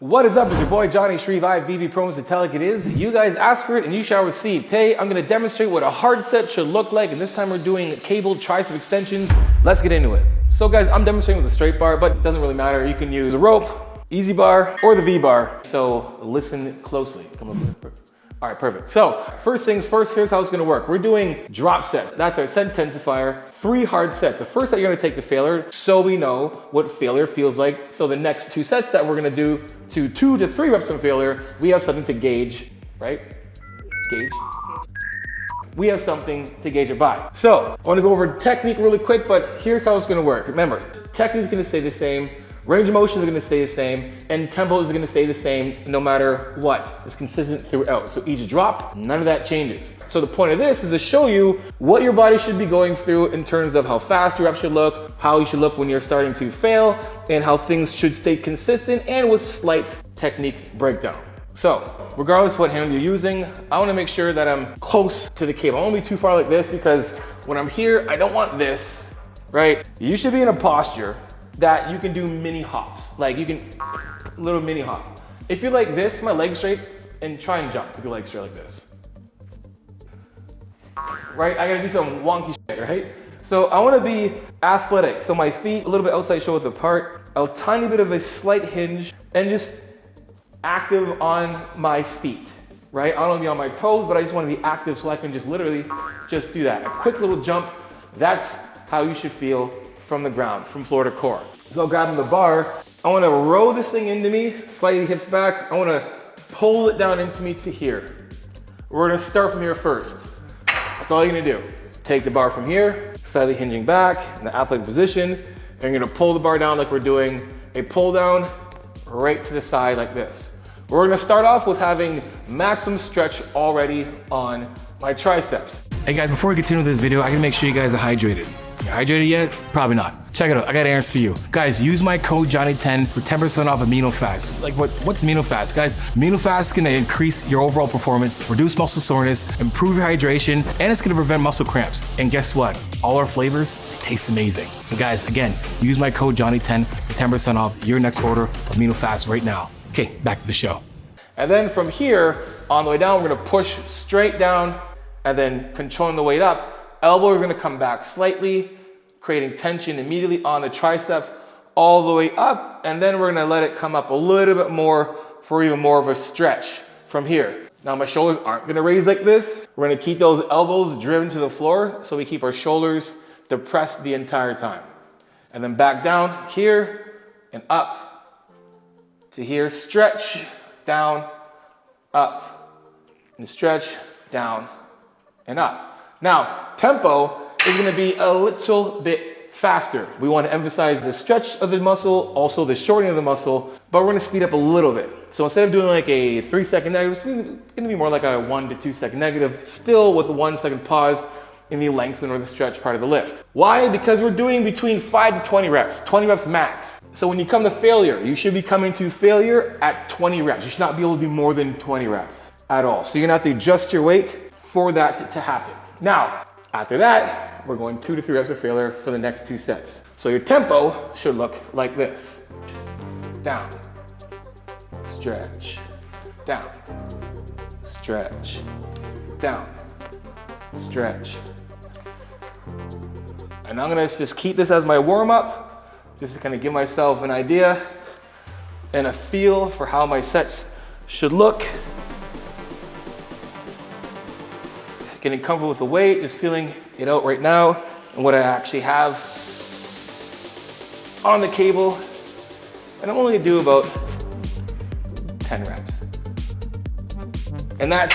What is up? It's your boy Johnny SHREVE. I have BB promos to tell like it is. You guys asked for it and you shall receive. Today I'm going to demonstrate what a hard set should look like, and this time we're doing cable tricep extensions. Let's get into it. So guys, I'm demonstrating with a straight bar, but it doesn't really matter. You can use a rope, easy bar, or the V bar. So listen closely. Come up. All right, perfect. So first things first, here's how it's gonna work. We're doing drop sets. That's our set intensifier, 3 hard sets. The first set you're gonna take to failure so we know what failure feels like. So the next 2 sets that we're gonna do to 2 to 3 reps of failure, we have something to gauge, right? Gauge. We have something to gauge it by. So I wanna go over technique really quick, but here's how it's gonna work. Remember, technique is gonna stay the same, range of motion is gonna stay the same, and tempo is gonna stay the same no matter what. It's consistent throughout. So each drop, none of that changes. So the point of this is to show you what your body should be going through in terms of how fast your reps should look, how you should look when you're starting to fail, and how things should stay consistent and with slight technique breakdown. So regardless of what hand you're using, I wanna make sure that I'm close to the cable. I don't wanna be too far like this, because when I'm here, I don't want this, right? You should be in a posture that you can do mini hops. Like you can, little mini hop. If you're like this, my legs straight, and try and jump with your legs straight like this. Right, I gotta do some wonky shit, right? So I wanna be athletic. So my feet a little bit outside shoulder width apart, a tiny bit of a slight hinge, and just active on my feet, right? I don't wanna be on my toes, but I just wanna be active so I can just literally just do that. A quick little jump, that's how you should feel from the ground, from floor to core. So grabbing the bar, I wanna row this thing into me, slightly hips back. I wanna pull it down into me to here. We're gonna start from here first. That's all you're gonna do. Take the bar from here, slightly hinging back in the athletic position, and you're gonna pull the bar down like we're doing a pull down right to the side like this. We're gonna start off with having maximum stretch already on my triceps. Hey guys, before we continue with this video, I gotta make sure you guys are hydrated. You hydrated yet? Probably not. Check it out, I got errands for you. Guys, use my code JONNI10 for 10% off Amino Fast. Like what's Amino Fast? Guys, Amino Fast is gonna increase your overall performance, reduce muscle soreness, improve your hydration, and it's gonna prevent muscle cramps. And guess what? All our flavors taste amazing. So guys, again, use my code JONNI10 for 10% off your next order of Amino Fast right now. Okay, back to the show. And then from here, on the way down, we're gonna push straight down, and then controlling the weight up. Elbow is gonna come back slightly, creating tension immediately on the tricep, all the way up, and then we're gonna let it come up a little bit more for even more of a stretch from here. Now my shoulders aren't gonna raise like this. We're gonna keep those elbows driven to the floor so we keep our shoulders depressed the entire time. And then back down here and up to here, stretch, down, up, and stretch, down, and up. Now, tempo is gonna be a little bit faster. We wanna emphasize the stretch of the muscle, also the shortening of the muscle, but we're gonna speed up a little bit. So instead of doing like a 3-second negative, it's gonna be more like a 1 to 2 second negative, still with a 1 second pause in the lengthen or the stretch part of the lift. Why? Because we're doing between 5 to 20 reps, 20 reps max. So when you come to failure, you should be coming to failure at 20 reps. You should not be able to do more than 20 reps at all. So you're gonna have to adjust your weight for that to happen. Now, after that, we're going 2 to 3 reps of failure for the next 2 sets. So your tempo should look like this. Down, stretch, down, stretch, down, stretch. And I'm gonna just keep this as my warm up, just to kind of give myself an idea and a feel for how my sets should look. Getting comfortable with the weight, just feeling it out right now and what I actually have on the cable. And I'm only gonna do about 10 reps. And that's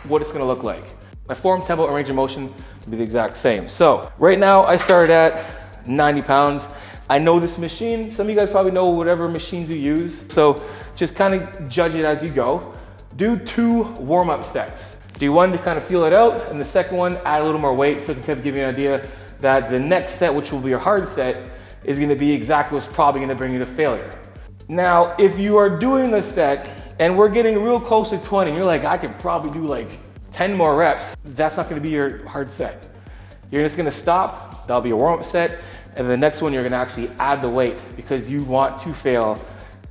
what it's gonna look like. My form, tempo, and range of motion will be the exact same. So right now I started at 90 pounds. I know this machine, some of you guys probably know whatever machines you use. So just kind of judge it as you go. Do 2 warm-up sets. Do 1 to kind of feel it out, and the second one, add a little more weight so it can kind of give you an idea that the next set, which will be your hard set, is gonna be exactly what's probably gonna bring you to failure. Now, if you are doing the set and we're getting real close to 20, and you're like, I could probably do like 10 more reps, that's not gonna be your hard set. You're just gonna stop, that'll be a warm-up set, and the next one you're gonna actually add the weight because you want to fail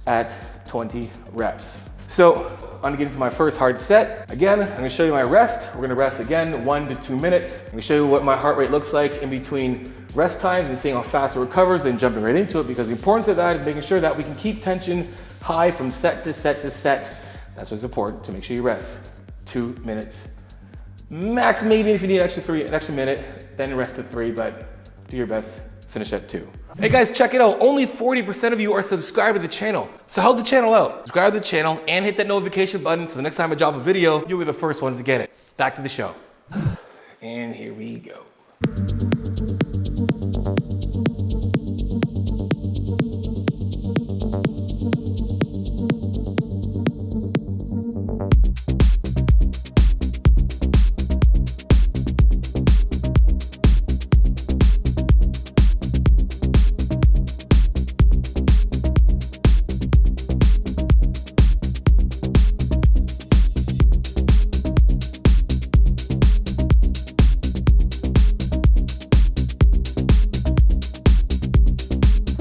at 20 reps. So I'm gonna get into my first hard set. Again, I'm gonna show you my rest. We're gonna rest again, 1 to 2 minutes. I'm gonna show you what my heart rate looks like in between rest times and seeing how fast it recovers and jumping right into it, because the importance of that is making sure that we can keep tension high from set to set to set. That's what's important, to make sure you rest. 2 minutes. Max, maybe if you need an extra minute, then rest at 3, but do your best, finish at 2. Hey guys, check it out. Only 40% of you are subscribed to the channel. So help the channel out. Subscribe to the channel and hit that notification button so the next time I drop a video, you'll be the first ones to get it. Back to the show. And here we go.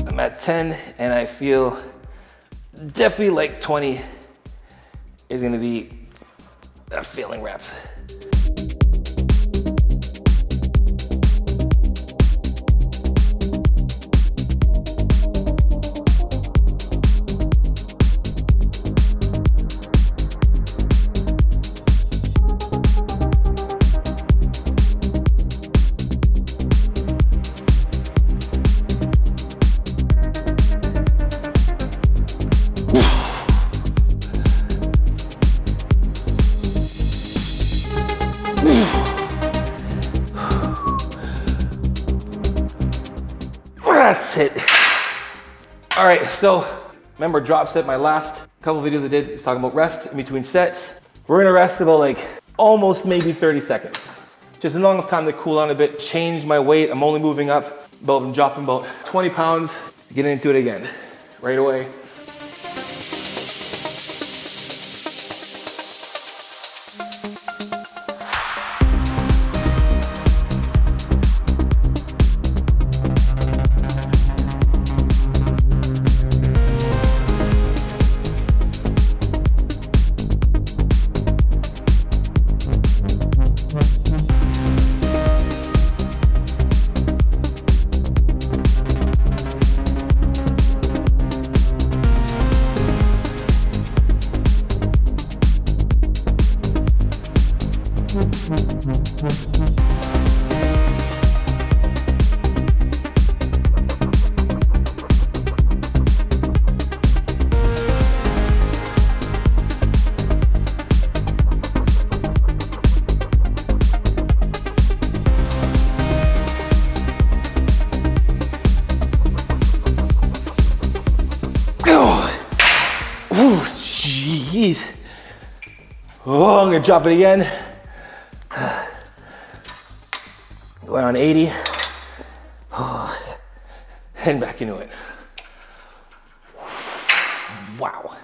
I'm at 10 and I feel definitely like 20 is gonna be a failing rep. That's it. All right, so remember drop set, my last couple videos I did was talking about rest in between sets. We're gonna rest about like almost maybe 30 seconds. Just long enough time to cool down a bit, change my weight. I'm only moving up, I'm dropping about 20 pounds, getting into it again, right away. Jeez. Oh, I'm gonna drop it again. Going on 80. Oh, and back into it. Wow.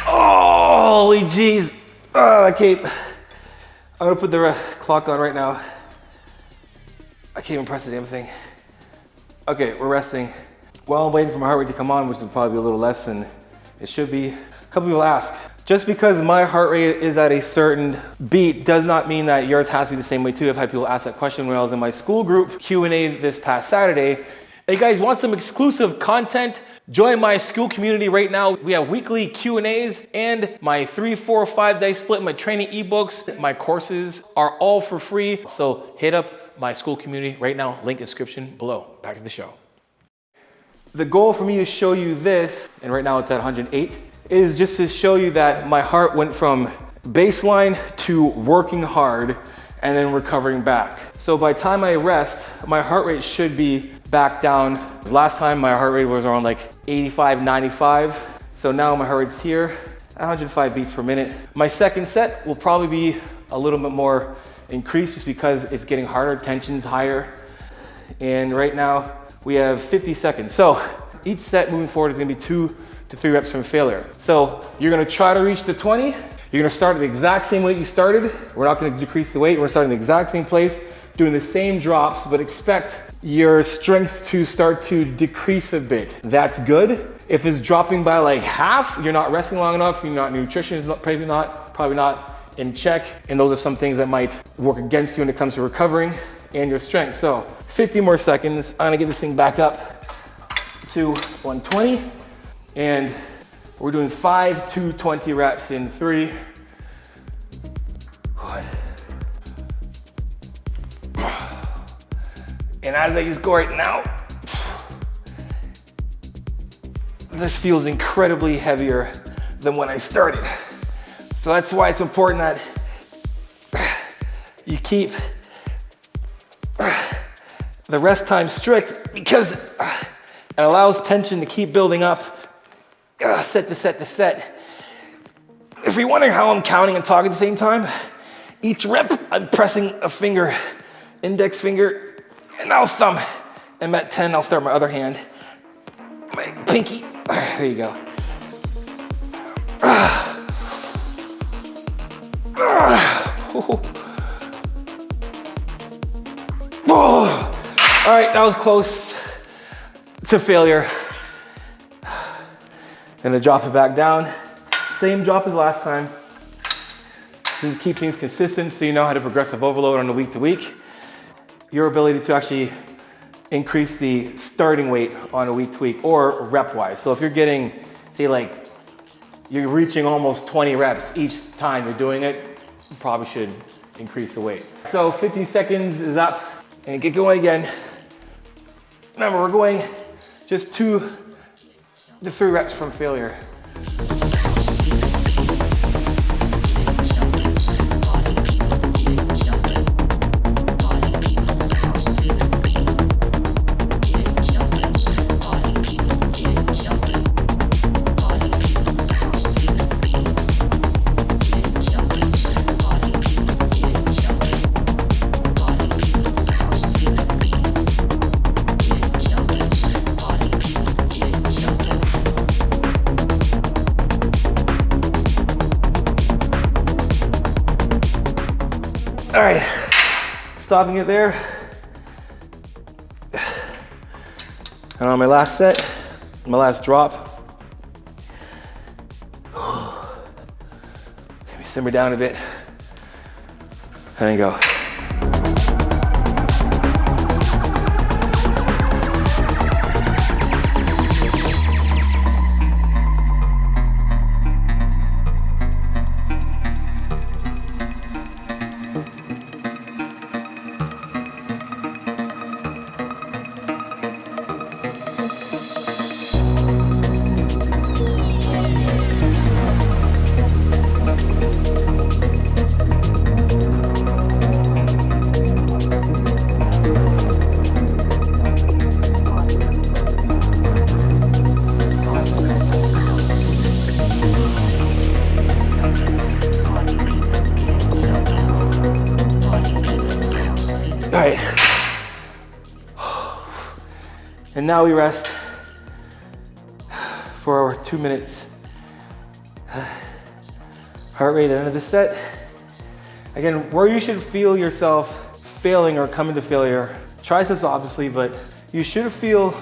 Holy jeez. Oh, I can't. I'm gonna put the clock on right now. I can't even press the damn thing. Okay, we're resting. While I'm waiting for my heart rate to come on, which is probably a little less than it should be. A couple people ask, just because my heart rate is at a certain beat does not mean that yours has to be the same way too. I've had people ask that question when I was in my school group Q&A this past Saturday. Hey guys, want some exclusive content? Join my school community right now. We have weekly Q&As and my 3, 4, 5 day split, my training ebooks, my courses are all for free. So hit up my school community right now, link in description below. Back to the show. The goal for me to show you this, and right now it's at 108, is just to show you that my heart went from baseline to working hard and then recovering back. So by the time I rest, my heart rate should be back down. Last time my heart rate was around like 85, 95. So now my heart rate's here, 105 beats per minute. My second set will probably be a little bit more increased just because it's getting harder, tension's higher. And right now we have 50 seconds. So each set moving forward is gonna be 2 to 3 reps from failure. So you're gonna try to reach the 20. You're gonna start at the exact same weight you started. We're not gonna decrease the weight. We're starting in the exact same place, doing the same drops, but expect your strength to start to decrease a bit. That's good. If it's dropping by like half, you're not resting long enough, you're not, nutrition is probably not in check. And those are some things that might work against you when it comes to recovering and your strength. So 50 more seconds. I'm gonna get this thing back up to 120. And we're doing 5 to 20 reps in 3, 1. And as I just go right now, this feels incredibly heavier than when I started. So that's why it's important that you keep the rest time strict, because it allows tension to keep building up, set to set to set. If you're wondering how I'm counting and talking at the same time, each rep I'm pressing a finger, index finger, and now thumb. I'm at 10, I'll start my other hand. My pinky, there you go. All right, that was close to failure. Gonna drop it back down. Same drop as last time. Just keep things consistent so you know how to progressive overload on a week to week. Your ability to actually increase the starting weight on a week to week or rep wise. So if you're getting, say like, you're reaching almost 20 reps each time you're doing it, you probably should increase the weight. So 50 seconds is up and get going again. Remember, we're going just 2 to 3 reps from failure. All right, stopping it there. And on my last set, my last drop. Let me simmer down a bit. And go. All right. And now we rest for 2 minutes. Heart rate at the end of the set. Again, where you should feel yourself failing or coming to failure, triceps obviously, but you should feel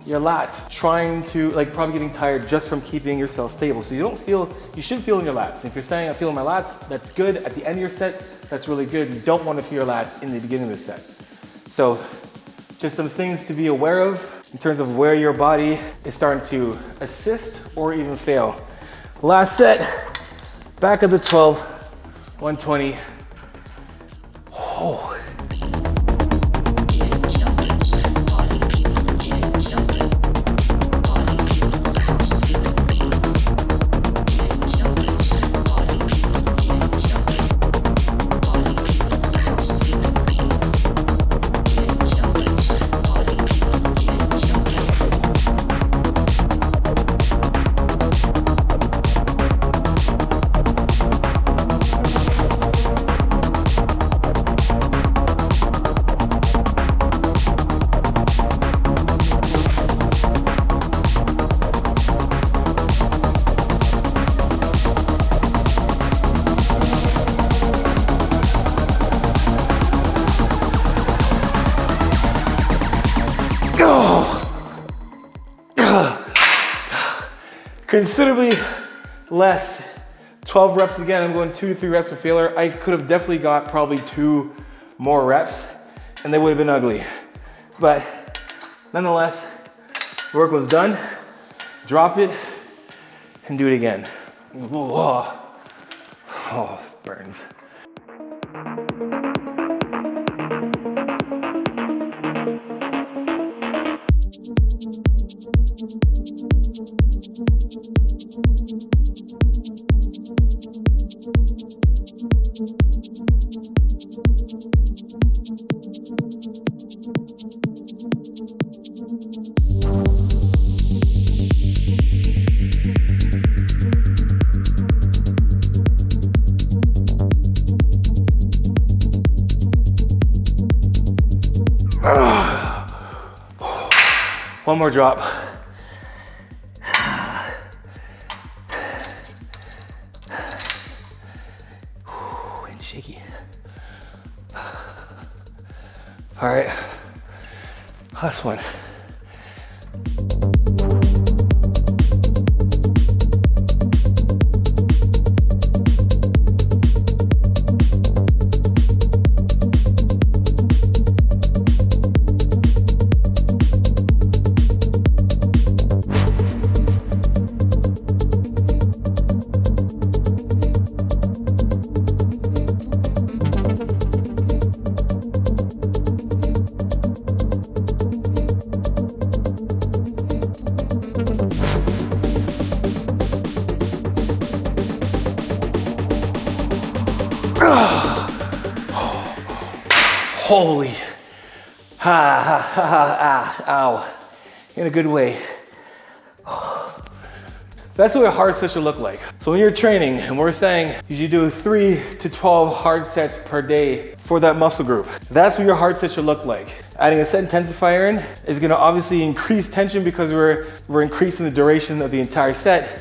your lats trying to, like probably getting tired just from keeping yourself stable. So you should feel in your lats. If you're saying I feel in my lats, that's good. At the end of your set, that's really good. You don't want to feel your lats in the beginning of the set. So just some things to be aware of. in terms of where your body is starting to assist or even fail. Last set, back of the 12, 120. Oh. Considerably less. 12 reps again. I'm going 2 to 3 reps of failure. I could have definitely got probably 2 more reps and they would have been ugly. But nonetheless, work was done. Drop it and do it again. Oh, burns. One more drop. And shaky. All right, last one. Holy, ow, in a good way. That's what a hard set should look like. So when you're training, and we're saying you should do 3 to 12 hard sets per day for that muscle group. That's what your hard set should look like. Adding a set intensifier in is gonna obviously increase tension because we're increasing the duration of the entire set.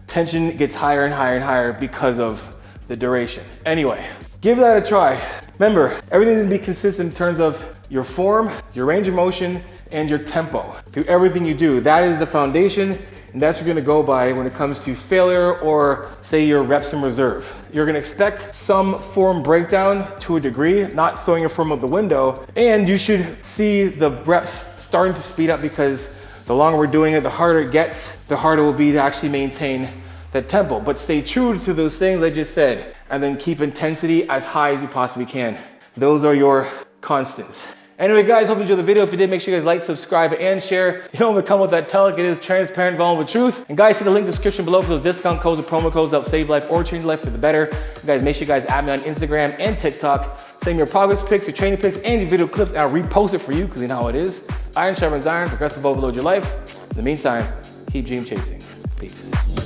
Tension gets higher and higher and higher because of the duration. Anyway, give that a try. Remember, everything needs to be consistent in terms of your form, your range of motion, and your tempo. Through everything you do, that is the foundation, and that's what you're gonna go by when it comes to failure or say your reps in reserve. You're gonna expect some form breakdown to a degree, not throwing your form out the window, and you should see the reps starting to speed up because the longer we're doing it, the harder it gets, the harder it will be to actually maintain that tempo. But stay true to those things I just said, and then keep intensity as high as you possibly can. Those are your constants. Anyway, guys, hope you enjoyed the video. If you did, make sure you guys like, subscribe, and share. You know, come with that tell like it is, transparent, vulnerable truth. And guys, see the link in the description below for those discount codes and promo codes that help save life or change life for the better. And guys, make sure you guys add me on Instagram and TikTok. Send me your progress pics, your training pics, and your video clips, and I'll repost it for you because you know how it is. Iron sharpens iron, progressive overload your life. In the meantime, keep dream chasing. Peace.